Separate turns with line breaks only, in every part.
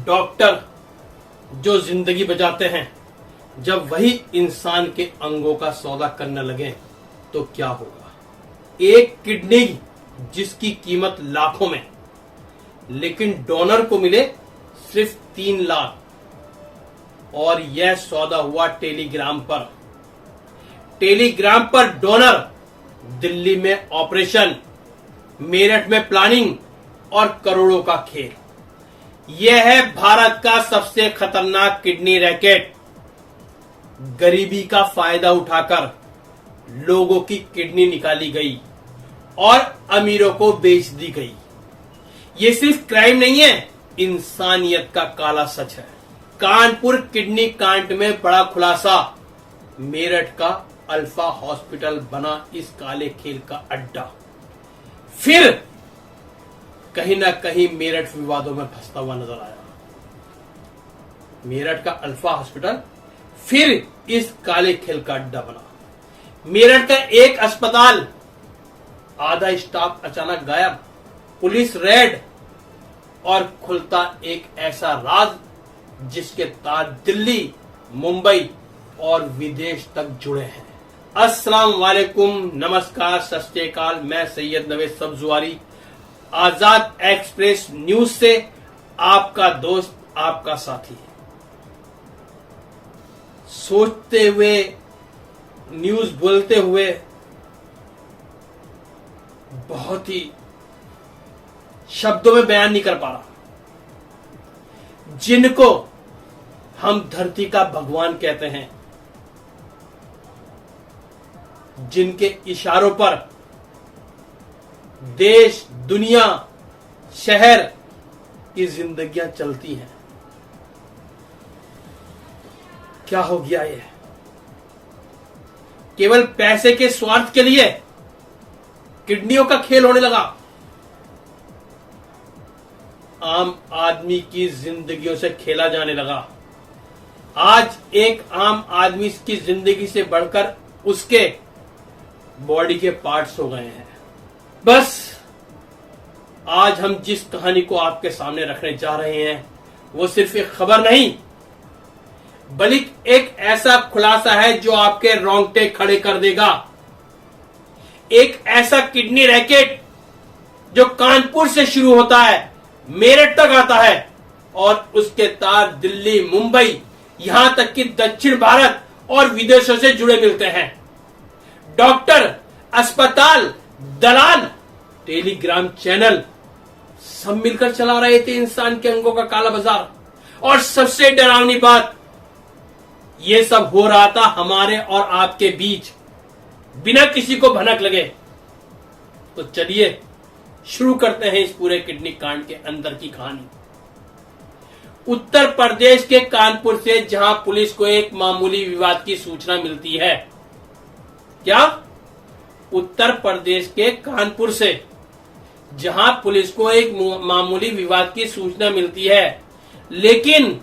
Doctor जो जिंदगी बचाते हैं, जब वही इंसान के अंगों का सौदा करने लगे तो क्या होगा। एक किडनी जिसकी कीमत लाखों में, लेकिन डोनर को मिले सिर्फ 3 लाख। और यह सौदा हुआ टेलीग्राम पर। टेलीग्राम पर डोनर, दिल्ली में ऑपरेशन, मेरठ में प्लानिंग और करोड़ों का खेल। यह है भारत का सबसे खतरनाक किडनी रैकेट। गरीबी का फायदा उठाकर लोगों की किडनी निकाली गई और अमीरों को बेच दी गई। ये सिर्फ क्राइम नहीं है, इंसानियत का काला सच है। कानपुर किडनी कांड में बड़ा खुलासा। मेरठ का अल्फा हॉस्पिटल बना इस काले खेल का अड्डा। फिर कहीं ना कहीं मेरठ विवादों में फंसता हुआ नजर आया। मेरठ का अल्फा हॉस्पिटल फिर इस काले खेल का अड्डा बना। मेरठ का एक अस्पताल, आधा स्टाफ अचानक गायब, पुलिस रेड और खुलता एक ऐसा राज जिसके तार दिल्ली, मुंबई और विदेश तक जुड़े हैं। अस्सलाम वालेकुम, नमस्कार, सत श्री अकाल। मैं सैयद नवेद सब्जवारी, आजाद एक्सप्रेस न्यूज से आपका दोस्त, आपका साथी। सोचते हुए, न्यूज बोलते हुए बहुत ही शब्दों में बयान नहीं कर पा रहा। जिनको हम धरती का भगवान कहते हैं, जिनके इशारों पर देश, दुनिया, शहर की जिंदगियां चलती हैं, क्या हो गया ये? केवल पैसे के स्वार्थ के लिए किडनियों का खेल होने लगा। आम आदमी की जिंदगियों से खेला जाने लगा। आज एक आम आदमी की जिंदगी से बढ़कर उसके बॉडी के पार्ट्स हो गए हैं। बस आज हम जिस कहानी को आपके सामने रखने जा रहे हैं वो सिर्फ एक खबर नहीं, बल्कि एक ऐसा खुलासा है जो आपके रोंगटे खड़े कर देगा। एक ऐसा किडनी रैकेट जो कानपुर से शुरू होता है, मेरठ तक आता है और उसके तार दिल्ली, मुंबई, यहां तक कि दक्षिण भारत और विदेशों से जुड़े मिलते हैं। डॉक्टर, अस्पताल, दलाल, टेलीग्राम चैनल सब मिलकर चला रहे थे इंसान के अंगों का काला बाजार। और सबसे डरावनी बात, ये सब हो रहा था हमारे और आपके बीच, बिना किसी को भनक लगे। तो चलिए शुरू करते हैं इस पूरे किडनी कांड के अंदर की कहानी। उत्तर प्रदेश के कानपुर से, जहां पुलिस को एक मामूली विवाद की सूचना मिलती है। क्या? उत्तर प्रदेश के कानपुर से, जहां पुलिस को एक मामूली विवाद की सूचना मिलती है, लेकिन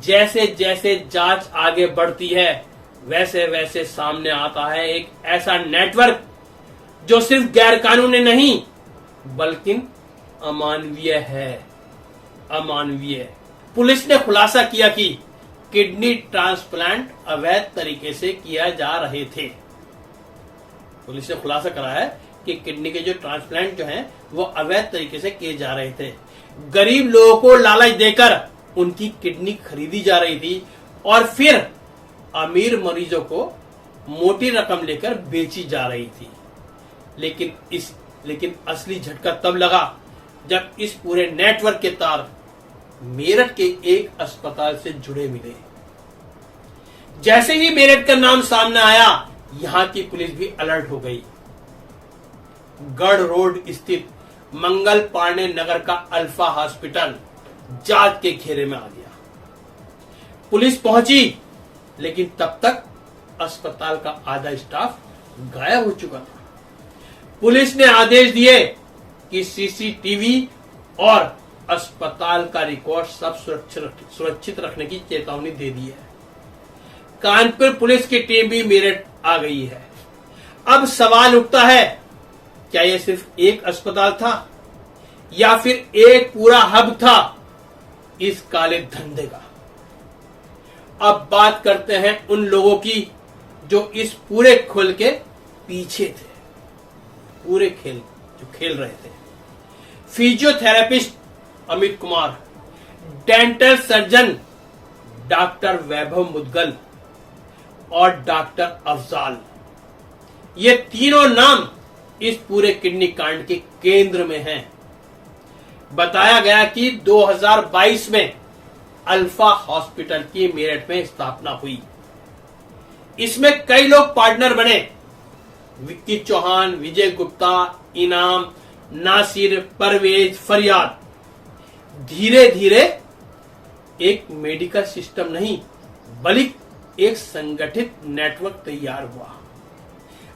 जैसे जैसे जांच आगे बढ़ती है वैसे वैसे सामने आता है एक ऐसा नेटवर्क जो सिर्फ गैर कानूनी नहीं बल्कि अमानवीय है। अमानवीय। पुलिस ने खुलासा किया कि किडनी ट्रांसप्लांट अवैध तरीके से किया जा रहे थे। पुलिस ने खुलासा करा है कि किडनी के जो ट्रांसप्लांट जो हैं वो अवैध तरीके से किए जा रहे थे। गरीब लोगों को लालच देकर उनकी किडनी खरीदी जा रही थी और फिर अमीर मरीजों को मोटी रकम लेकर बेची जा रही थी। लेकिन असली झटका तब लगा जब इस पूरे नेटवर्क के तार मेरठ के एक अस्पताल से जुड़े मिले। जैसे ही मेरठ का नाम सामने आया, यहां की पुलिस भी अलर्ट हो गई। गढ़ रोड स्थित मंगल पांडे नगर का अल्फा हॉस्पिटल जांच के घेरे में आ गया। पुलिस पहुंची, लेकिन तब तक अस्पताल का आधा स्टाफ गायब हो चुका था। पुलिस ने आदेश दिए कि सीसीटीवी और अस्पताल का रिकॉर्ड सब सुरक्षित रखने की चेतावनी दे दी है। कानपुर पुलिस की टीम भी मेरठ आ गई है। अब सवाल उठता है, क्या यह सिर्फ एक अस्पताल था या फिर एक पूरा हब था इस काले धंधे का। अब बात करते हैं उन लोगों की जो इस पूरे खेल के पीछे थे, पूरे खेल जो खेल रहे थे। Physiotherapist Amit Kumar, dental surgeon doctor Vaibhav Mudgal और डॉक्टर अफजाल, ये तीनों नाम इस पूरे किडनी कांड के केंद्र में हैं। बताया गया कि 2022 में अल्फा हॉस्पिटल की मेरठ में स्थापना हुई। इसमें कई लोग पार्टनर बने, विक्की चौहान, विजय गुप्ता, इनाम, नासिर, परवेज, फरियाद। धीरे धीरे एक मेडिकल सिस्टम नहीं बल्कि एक संगठित नेटवर्क तैयार हुआ,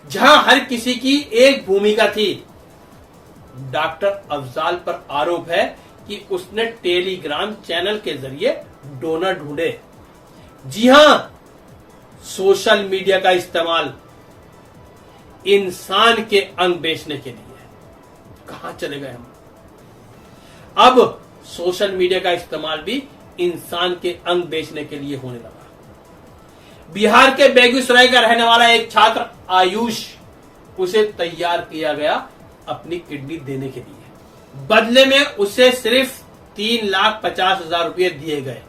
जहां हर किसी की एक भूमिका थी। डॉक्टर अफजाल पर आरोप है कि उसने टेलीग्राम चैनल के जरिए डोनर ढूंढे। जी हां, सोशल मीडिया का इस्तेमाल इंसान के अंग बेचने के लिए। कहां चले गए हम? अब सोशल मीडिया का इस्तेमाल भी इंसान के अंग बेचने के लिए होने लगा। बिहार के बेगूसराय का रहने वाला एक छात्र आयुष, उसे तैयार किया गया अपनी किडनी देने के लिए। बदले में उसे सिर्फ 3,50,000 रुपये दिए गए,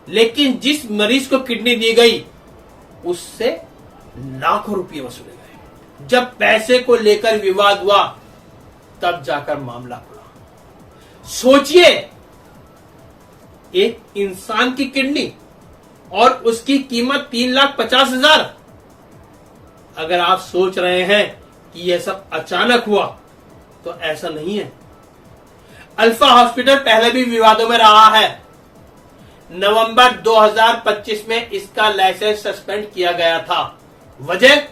लेकिन जिस मरीज को किडनी दी गई उससे लाखों रुपये वसूले गए। जब पैसे को लेकर विवाद हुआ तब जाकर मामला खुला। सोचिए, एक इंसान की किडनी और उसकी कीमत 3,50,000। अगर आप सोच रहे हैं कि यह सब अचानक हुआ, तो ऐसा नहीं है। अल्फा हॉस्पिटल पहले भी विवादों में रहा है। नवंबर 2025 में इसका लाइसेंस सस्पेंड किया गया था। वजह,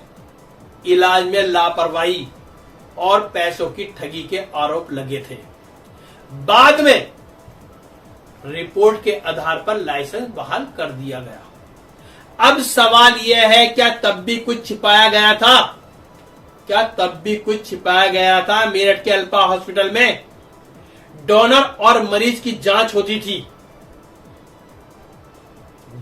इलाज में लापरवाही और पैसों की ठगी के आरोप लगे थे। बाद में रिपोर्ट के आधार पर लाइसेंस बहाल कर दिया गया। अब सवाल यह है, क्या तब भी कुछ छिपाया गया था? क्या तब भी कुछ छिपाया गया था? मेरठ के अल्फा हॉस्पिटल में डोनर और मरीज की जांच होती थी।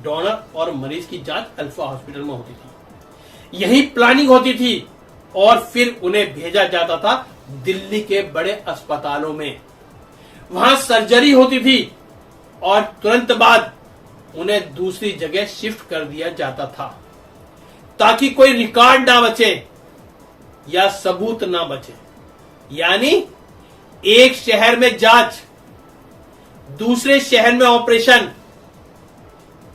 डोनर और मरीज की जांच अल्फा हॉस्पिटल में होती थी। यही प्लानिंग होती थी और फिर उन्हें भेजा जाता था दिल्ली के बड़े अस्पतालों में। वहां सर्जरी होती थी और तुरंत बाद उन्हें दूसरी जगह शिफ्ट कर दिया जाता था, ताकि कोई रिकॉर्ड ना बचे या सबूत ना बचे। यानी एक शहर में जांच, दूसरे शहर में ऑपरेशन,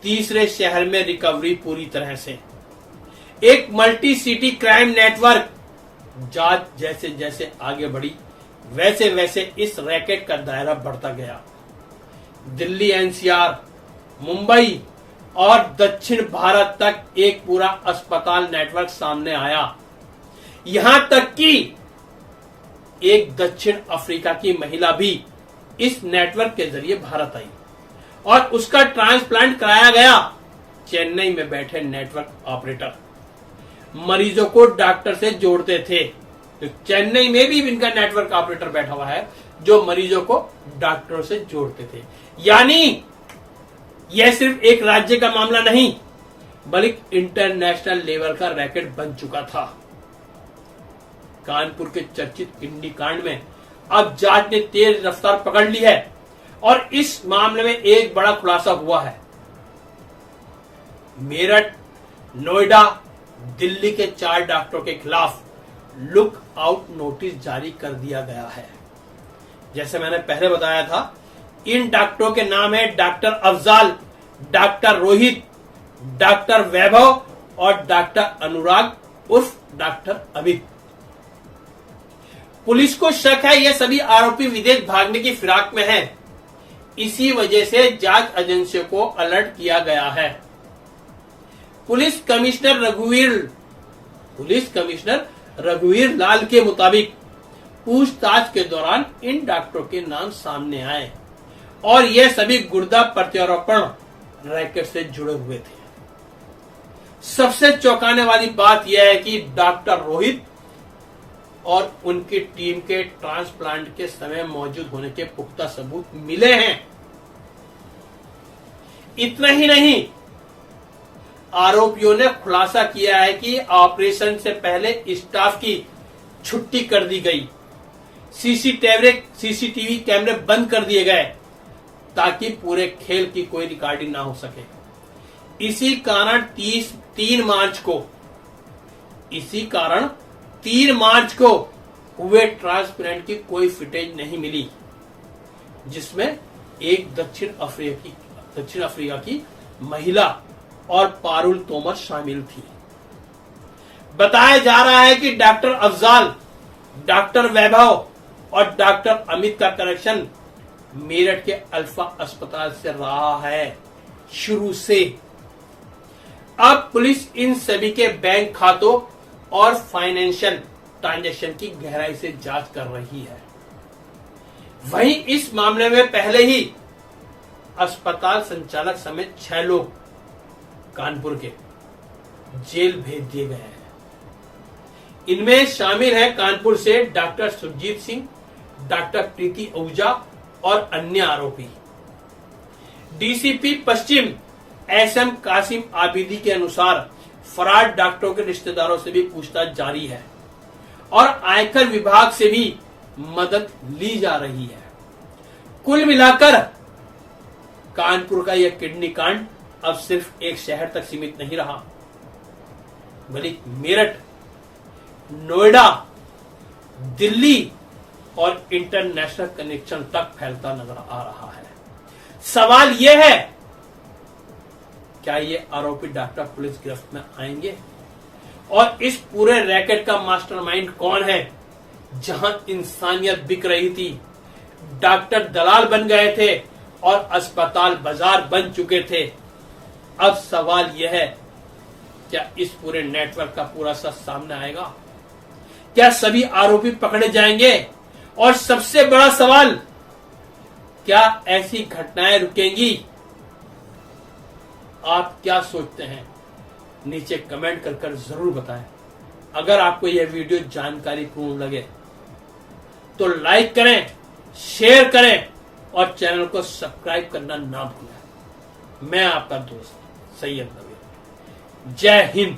तीसरे शहर में रिकवरी पूरी तरह से। एक मल्टी सिटी क्राइम नेटवर्क। जांच जैसे जैसे आगे बढ़ी वैसे वैसे इस रैकेट का दायरा बढ़ता गया। दिल्ली एनसीआर, मुंबई और दक्षिण भारत तक एक पूरा अस्पताल नेटवर्क सामने आया। यहां तक कि एक दक्षिण अफ्रीका की महिला भी इस नेटवर्क के जरिए भारत आई और उसका ट्रांसप्लांट कराया गया। चेन्नई में बैठे नेटवर्क ऑपरेटर मरीजों को डॉक्टर से जोड़ते थे। तो चेन्नई में भी इनका नेटवर्क ऑपरेटर बैठा हुआ है जो मरीजों को डॉक्टरों से जोड़ते थे। यानी यह सिर्फ एक राज्य का मामला नहीं बल्कि इंटरनेशनल लेवल का रैकेट बन चुका था। कानपुर के चर्चित किडनी कांड में अब जांच ने तेज रफ्तार पकड़ ली है और इस मामले में एक बड़ा खुलासा हुआ है। मेरठ, नोएडा, दिल्ली के 4 डॉक्टरों के खिलाफ लुक आउट नोटिस जारी कर दिया गया है। जैसे मैंने पहले बताया था, इन डॉक्टरों के नाम है doctor Afzal, doctor Rohit, doctor Vaibhav और डॉक्टर अनुराग उर्फ डॉक्टर अमित। पुलिस को शक है ये सभी आरोपी विदेश भागने की फिराक में हैं। इसी वजह से जांच एजेंसियों को अलर्ट किया गया है। पुलिस कमिश्नर रघुवीर लाल के मुताबिक पूछताछ के दौरान इन डॉक्टरों के नाम सामने आए और ये सभी गुर्दा प्रत्यारोपण रैकेट से जुड़े हुए थे। सबसे चौंकाने वाली बात यह है कि डॉक्टर रोहित और उनकी टीम के ट्रांसप्लांट के समय मौजूद होने के पुख्ता सबूत मिले हैं। इतना ही नहीं, आरोपियों ने खुलासा किया है कि ऑपरेशन से पहले स्टाफ की छुट्टी कर दी गई, सीसीटीवी कैमरे बंद कर दिए गए ताकि पूरे खेल की कोई रिकॉर्डिंग ना हो सके। इसी कारण 3 मार्च को हुए ट्रांसपेरेंट की कोई फुटेज नहीं मिली, जिसमें एक दक्षिण अफ्रीका की महिला और पारुल तोमर शामिल थी। बताया जा रहा है कि डॉक्टर अफजाल, डॉक्टर वैभव और डॉक्टर अमित का कनेक्शन मेरठ के अल्फा अस्पताल से रहा है शुरू से। अब पुलिस इन सभी के बैंक खातों और फाइनेंशियल ट्रांजैक्शन की गहराई से जांच कर रही है। वहीं इस मामले में पहले ही अस्पताल संचालक समेत 6 लोग कानपुर के जेल भेज दिए गए हैं। इनमें शामिल है कानपुर से डॉक्टर सुरजीत सिंह, डॉक्टर प्रीति आहूजा और अन्य आरोपी। डीसीपी पश्चिम एसएम कासिम आबिदी के अनुसार फरार डॉक्टरों के रिश्तेदारों से भी पूछताछ जारी है और आयकर विभाग से भी मदद ली जा रही है। कुल मिलाकर कानपुर का यह किडनी कांड अब सिर्फ एक शहर तक सीमित नहीं रहा, बल्कि मेरठ, नोएडा, दिल्ली और इंटरनेशनल कनेक्शन तक फैलता नजर आ रहा है। सवाल यह है, क्या ये आरोपी डॉक्टर पुलिस गिरफ्त में आएंगे? और इस पूरे रैकेट का मास्टरमाइंड कौन है? जहां इंसानियत बिक रही थी, डॉक्टर दलाल बन गए थे और अस्पताल बाजार बन चुके थे। अब सवाल यह है, क्या इस पूरे नेटवर्क का पूरा सच सामने आएगा? क्या सभी आरोपी पकड़े जाएंगे? और सबसे बड़ा सवाल, क्या ऐसी घटनाएं रुकेंगी? आप क्या सोचते हैं? नीचे कमेंट कर जरूर बताएं। अगर आपको यह वीडियो जानकारीपूर्ण लगे तो लाइक करें, शेयर करें और चैनल को सब्सक्राइब करना ना भूलें। मैं आपका दोस्त सैयद नवीन। जय हिंद।